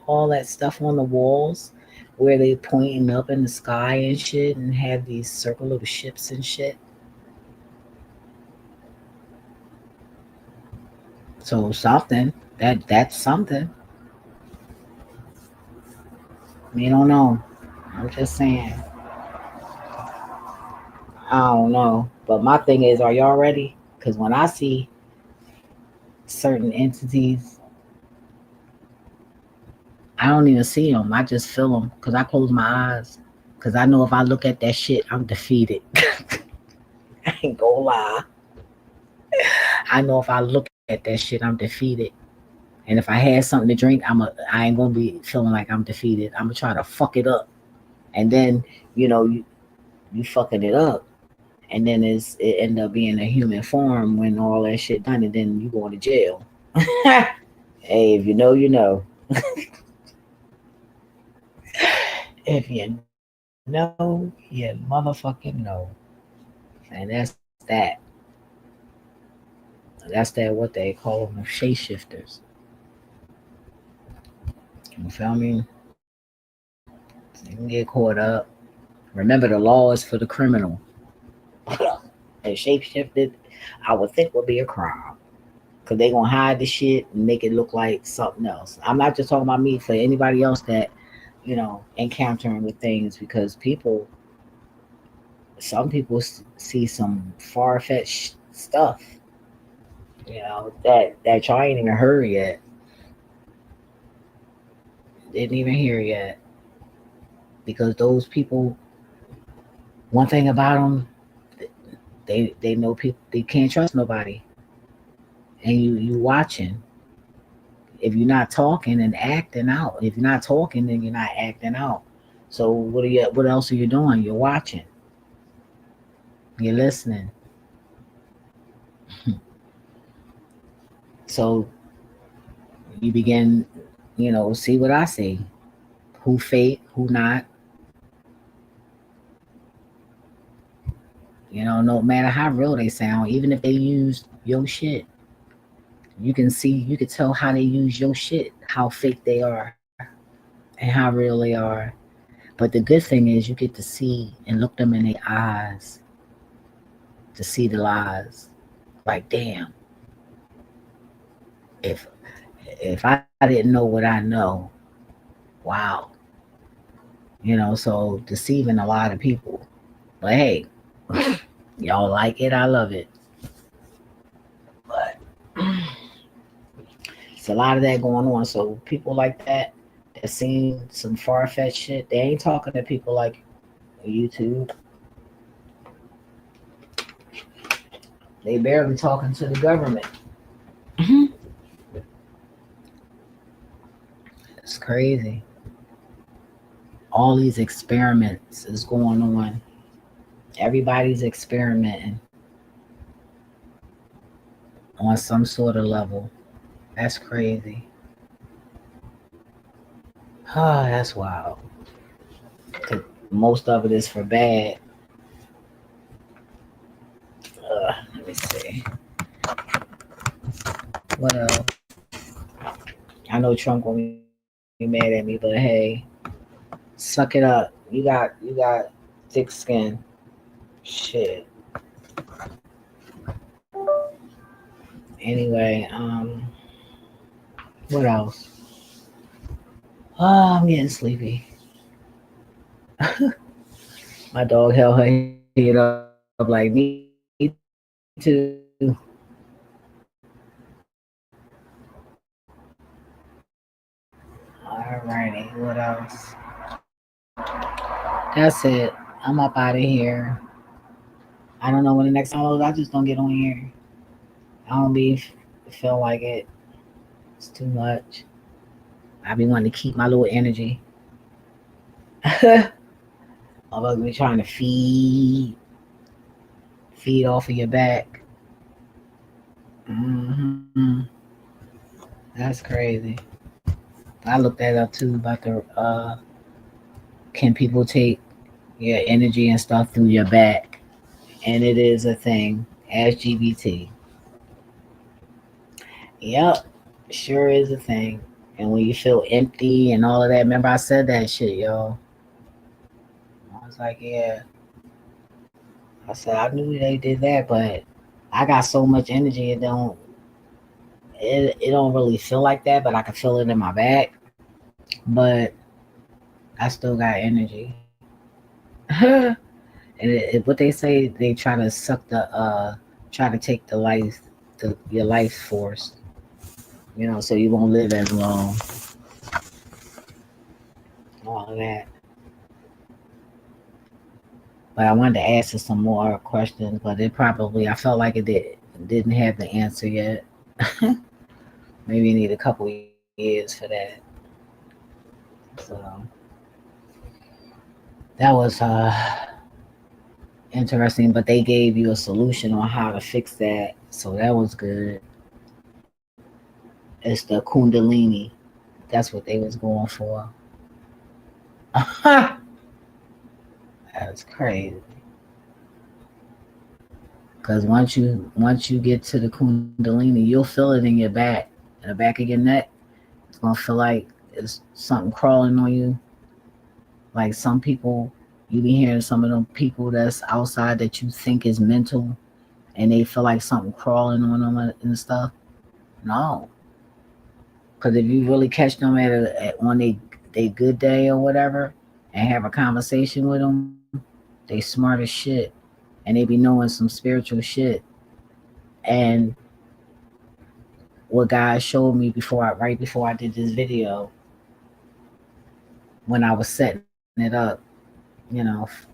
all that stuff on the walls where they pointing up in the sky and shit and have these circle little ships and shit? So something that's something. You don't know. I'm just saying. I don't know. But my thing is, are y'all ready? Because when I see certain entities, I don't even see them. I just feel them because I close my eyes. Because I know if I look at that shit, I'm defeated. I ain't gonna lie. I know if I look at that shit, I'm defeated. And if I had something to drink, I ain't gonna be feeling like I'm defeated. I'm gonna try to fuck it up, and then you fucking it up, and then it end up being a human form when all that shit done, and then you going to jail. Hey, if you know, you know. If you know, you motherfucking know. And that's that. That's that what they call them shape shifters. You feel me? You can get caught up. Remember the law is for the criminal. And shape shifted, I would think would be a crime. Cause they gonna hide the shit and make it look like something else. I'm not just talking about me for anybody else that, encountering with things because some people see some far fetched stuff, that y'all ain't even heard yet, didn't even hear yet, because those people, one thing about them, they know people they can't trust nobody, and you watching. If you're not talking and acting out, if you're not talking, then you're not acting out. So what else are you doing? You're watching, you're listening. So you begin, see what I see. Who fake, who not. No matter how real they sound, even if they use your shit, you can tell how they use your shit, how fake they are, and how real they are. But the good thing is you get to see and look them in their eyes to see the lies. Like, damn, if I didn't know what I know, wow, so deceiving a lot of people. But hey, y'all like it, I love it. But it's a lot of that going on. So people like that seen some far fetched shit, they ain't talking to people like YouTube. They barely talking to the government. It's crazy. All these experiments is going on. Everybody's experimenting on some sort of level. That's crazy. Ah, that's wild. 'Cause most of it is for bad. Let me see. What else? I know Trump gonna be mad at me, but hey, suck it up. You got thick skin. Shit. Anyway, what else? Oh, I'm getting sleepy. My dog held her head up like me too. Alrighty, what else? That's it. I'm up out of here. I don't know when the next time I just don't get on here. I don't be feel like it. It's too much. I be wanting to keep my little energy. I'm gonna be trying to feed off of your back. Hmm. That's crazy. I looked that up too about the can people take your energy and stuff through your back, and it is a thing. LGBT. Yep, sure is a thing. And when you feel empty and all of that, remember I said that shit, yo. I was like, yeah. I said I knew they did that, but I got so much energy it don't really feel like that, but I can feel it in my back. But I still got energy. And what they say, they try to try to take your life force, so you won't live as long. All of that. But I wanted to ask you some more questions, but I felt like didn't have the answer yet. Maybe you need a couple years for that. So that was interesting, but they gave you a solution on how to fix that. So that was good. It's the Kundalini. That's what they was going for. That's crazy. Because once you get to the Kundalini, you'll feel it in your back, in the back of your neck. It's gonna feel like it's something crawling on you. Like some people, you be hearing some of them people that's outside that you think is mental, and they feel like something crawling on them and stuff. No, because if you really catch them on they good day or whatever, and have a conversation with them, they smart as shit, and they be knowing some spiritual shit. And what God showed me right before I did this video, when I was setting it up,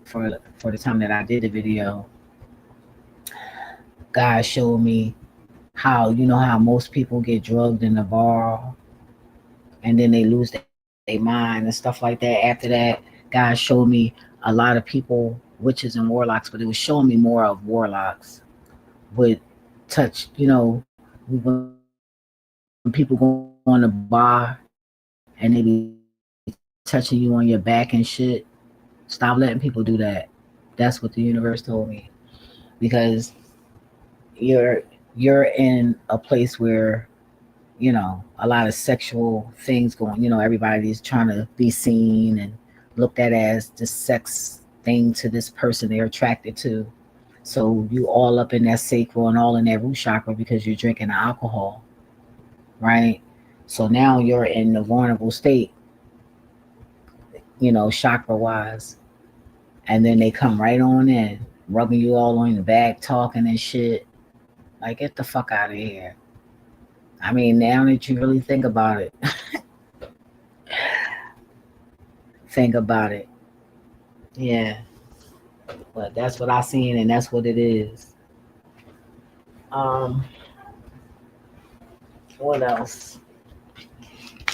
for the time that I did the video, God showed me how how most people get drugged in the bar and then they lose their mind and stuff like that. After that, God showed me a lot of people, witches and warlocks, but it was showing me more of warlocks would touch, when people go on the bar and they be touching you on your back and shit. Stop letting people do that. That's what the universe told me. because you're you're in a place where a lot of sexual things going. Everybody's trying to be seen and looked at as the sex thing to this person they're attracted to. So you all up in that sacral and all in that root chakra because you're drinking the alcohol, right? So now you're in the vulnerable state, chakra wise. And then they come right on in, rubbing you all on your back, talking and shit. Like, get the fuck out of here. I mean, now that you really think about it, think about it. Yeah, but that's what I seen, and that's what it is. Um, what else?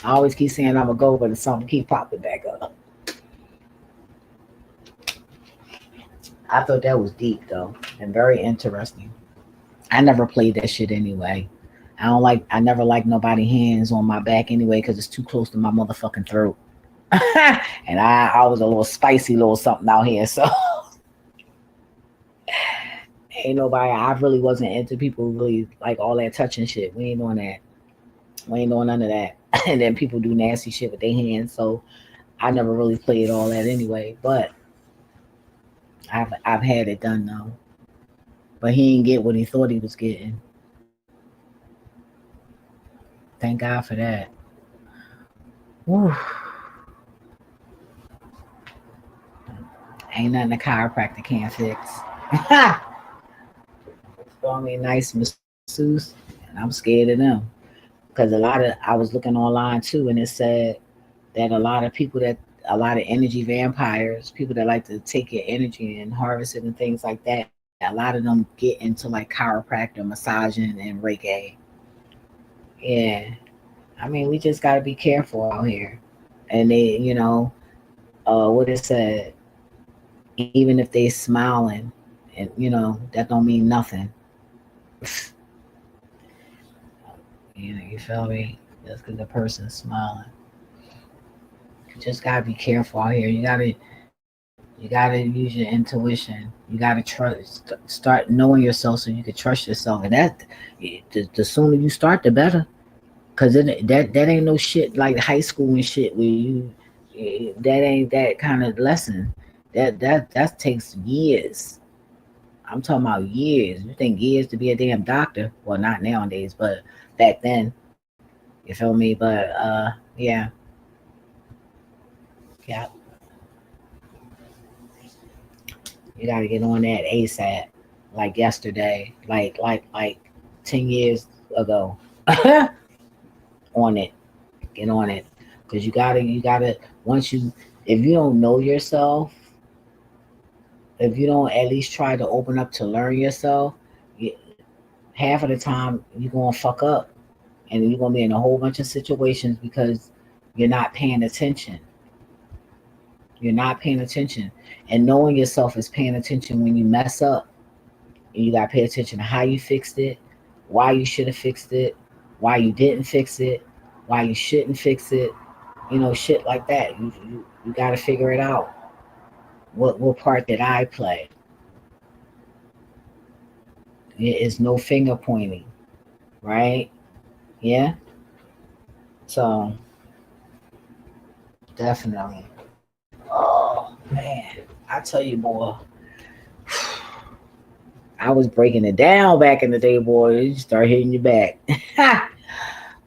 I always keep saying I'm gonna go, but something keep popping back up. I thought that was deep though, and very interesting. I never played that shit anyway. I never like nobody hands on my back anyway because it's too close to my motherfucking throat. And I was a little spicy little something out here, so ain't nobody. I really wasn't into people who really like all that touching shit. We ain't doing that. We ain't doing none of that. And then people do nasty shit with their hands, so I never really played all that anyway. But I've had it done though. But he didn't get what he thought he was getting. Thank God for that. Whew. Ain't nothing a chiropractor can't fix. Call me a nice masseuse, and I'm scared of them. Because I was looking online too, and it said that a lot of energy vampires, people that like to take your energy and harvest it and things like that, a lot of them get into like chiropractor, massaging, and Reiki. Yeah, I mean, we just got to be careful out here. And what it said, even if they smiling, and that don't mean nothing. You feel me? Just because the person's smiling. You just gotta be careful out here. You gotta use your intuition. You gotta start knowing yourself so you can trust yourself. And the sooner you start, the better. Cause that ain't no shit like high school and shit where that ain't that kind of lesson. That takes years. I'm talking about years. You think years to be a damn doctor? Well, not nowadays, but back then. You feel me? But yeah, yeah. You got to get on that ASAP, like yesterday, like 10 years ago. On it, get on it, because you gotta once you if you don't know yourself, if you don't at least try to open up to learn yourself, you, half of the time you're gonna fuck up, and you're gonna be in a whole bunch of situations because you're not paying attention. You're not paying attention, and knowing yourself is paying attention when you mess up. And you got to pay attention to how you fixed it, why you should have fixed it, why you didn't fix it, why you shouldn't fix it. Shit like that. You got to figure it out. What part did I play? It is no finger pointing, right? Yeah. So definitely. Oh man, I tell you, boy, I was breaking it down back in the day, boy. You start hitting your back.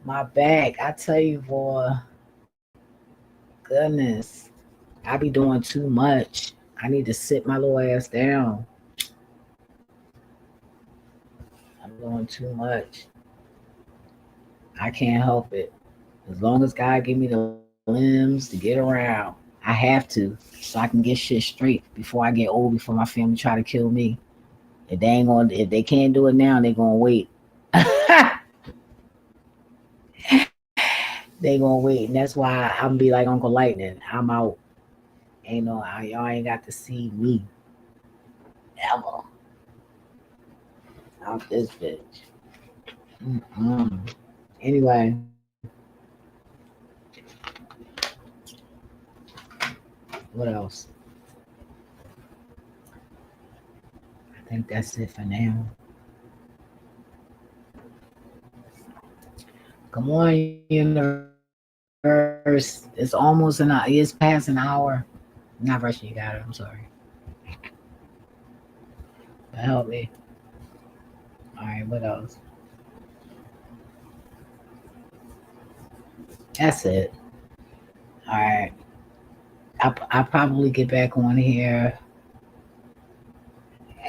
My back, I tell you, boy. Goodness, I be doing too much. I need to sit my little ass down. I'm doing too much. I can't help it. As long as God give me the limbs to get around, I have to, so I can get shit straight before I get old. Before my family try to kill me. If they can't do it now, they gonna wait. They gonna wait, and that's why I'm be like Uncle Lightning. I'm out. Y'all ain't got to see me ever out this bitch. Mm-mm. Anyway, what else? I think that's it for now. Come on, universe. It's almost an hour. It's past an hour. I'm not rushing you, guys. I'm sorry. Help me. All right, what else? That's it. All right. I'll probably get back on here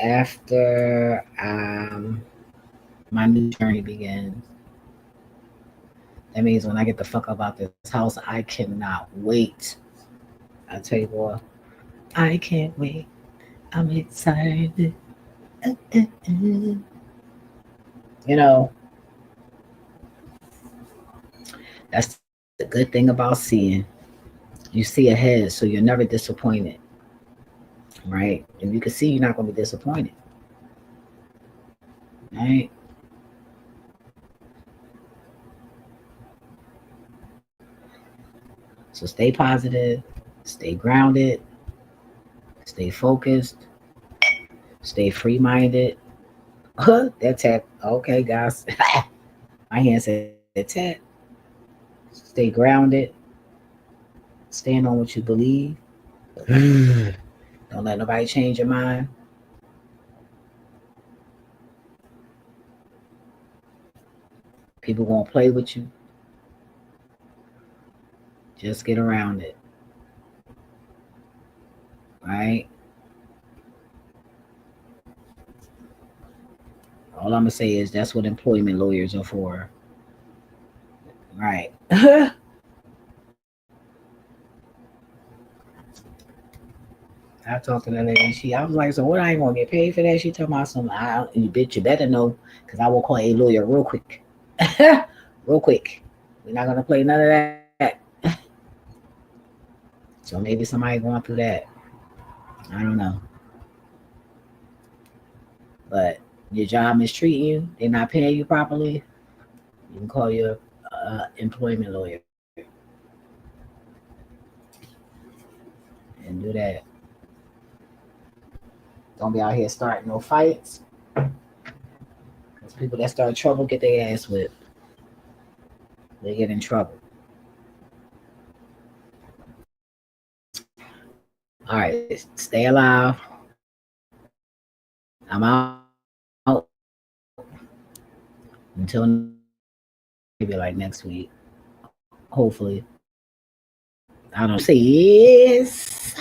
after my new journey begins. That means when I get the fuck up out this house, I cannot wait. I tell you what, I can't wait. I'm excited. You know, that's the good thing about seeing. You see ahead, so you're never disappointed, right? If you can see, you're not going to be disappointed, right? So stay positive, stay grounded, stay focused, stay free minded. That tap. Okay, guys. My hand said tap. Stay grounded. Stand on what you believe. Don't let nobody change your mind. People gonna play with you. Just get around it. Right? All I'm gonna say is that's what employment lawyers are for. Right. I talked to that lady. I was like, so what? I ain't gonna get paid for that. She told me some. You bitch, you better know, cause I will call a lawyer real quick, real quick. We're not gonna play none of that. So maybe somebody going through that. I don't know, but your job mistreating you. They're not paying you properly. You can call your employment lawyer and do that. Don't be out here starting no fights. Because people that start trouble get their ass whipped. They get in trouble. All right, stay alive. I'm out until maybe like next week. Hopefully. I don't say yes.